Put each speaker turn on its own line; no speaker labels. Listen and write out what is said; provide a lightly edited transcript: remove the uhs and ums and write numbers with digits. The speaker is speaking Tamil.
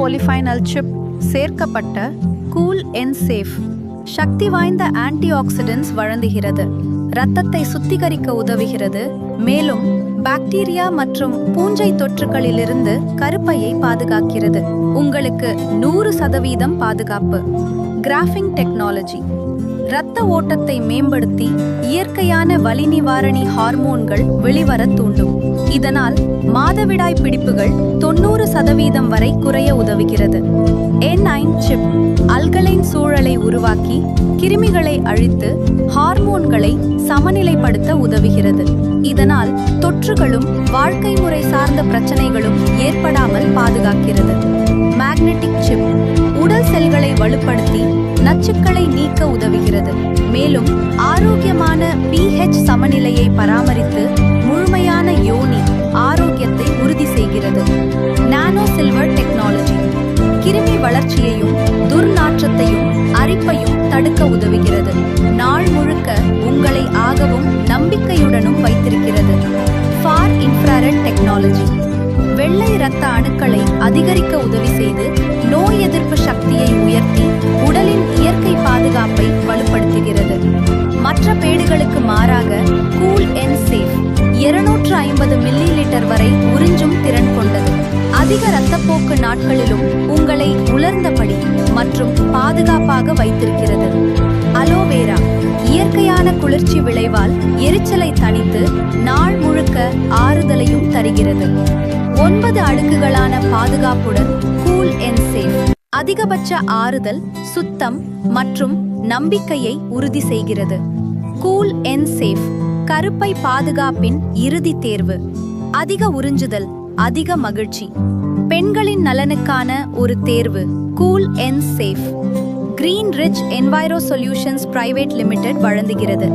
பாலிஃபைனல் சிப் சேர்க்கப்பட்ட கூல் என் சேஃப் சக்தி வாய்ந்த ஆன்டி ஆக்சிடென்ட்ஸ் வழங்குகிறது. இரத்தத்தை சுத்திகரிக்க உதவுகிறது. மேலும் பாக்டீரியா மற்றும் பூஞ்சை தொற்றுகளிலிருந்து கருப்பையை பாதுகாக்கிறது. உங்களுக்கு 100% பாதுகாப்பு. கிராஃபிங் டெக்னாலஜி இரத்த ஓட்டத்தை மேம்படுத்தி இயற்கையான வலி நிவாரணி ஹார்மோன்கள் வெளிவர தூண்டும். இதனால் மாதவிடாய் பிடிப்புகள் 90% வரை குறைய உதவுகிறது. N9 சிப் அல்கலைன் சூழலை உருவாக்கி கிருமிகளை அழித்து ஹார்மோன்களை சமநிலைப்படுத்த உதவுகிறது. இதனால் தொற்றுகளும் வாழ்க்கை முறை சார்ந்த பிரச்சனைகளும் ஏற்படாமல் பாதுகாக்கிறது. மேக்னெட்டிக் சிப் உடல் செல்களை வலுப்படுத்தி நச்சுக்களை நீக்க உதவுகிறது. மேலும் ஆரோக்கியமான pH சமநிலையை பராமரித்து முழுமையான யோனி ஆரோக்கியத்தை உறுதி செய்கிறது. நானோ சில்வர் டெக்னாலஜி கிருமி வளர்ச்சியையும் துர்நாற்றத்தையும் அரிப்பையும் தடுக்க உதவுகிறது. நாள் முழுக்க உங்களை ஆகவும் நம்பிக்கையுடனும் வைத்திருக்கிறது. ஃபார் இன்ஃப்ராரெட் டெக்னாலஜி வெள்ளை இரத்த அணுக்களை அதிகரிக்க உதவி செய்து நோய் எதிர்ப்பு சக்தியை உயர்த்தி உடலின் இயற்கை பாதுகாப்பை வலுப்படுத்துகிறது. மற்ற பேடுகளுக்கு மாறாக கூல் என் சேஃப் 250 மில்லிலிட்டர் வரை உறிஞ்சும் திறன் கொண்டது. அதிக இரத்தப்போக்கு நாட்களிலும் உங்களை உலர்ந்தபடி மற்றும் பாதுகாப்பாக வைத்திருக்கிறது. அலோவேரா இயற்கையான குளிர்ச்சி விளைவால் எரிச்சலை தணித்து நாள் முழுக்க ஆறுதலையும் தருகிறது. 9 அடுக்குகளான பாதுகாப்புடன் கூல் என் சேஃப் அதிகபட்ச ஆறுதல், சுத்தம் மற்றும் நம்பிக்கையை உறுதி செய்கிறது. கூல் என் சேஃப் கருப்பை பாதுகாப்பின் இறுதி தேர்வு. அதிக உறிஞ்சுதல், அதிக மகிழ்ச்சி. பெண்களின் நலனுக்கான ஒரு தேர்வு. Cool n safe green rich enviro solutions private limited வழங்குகிறது.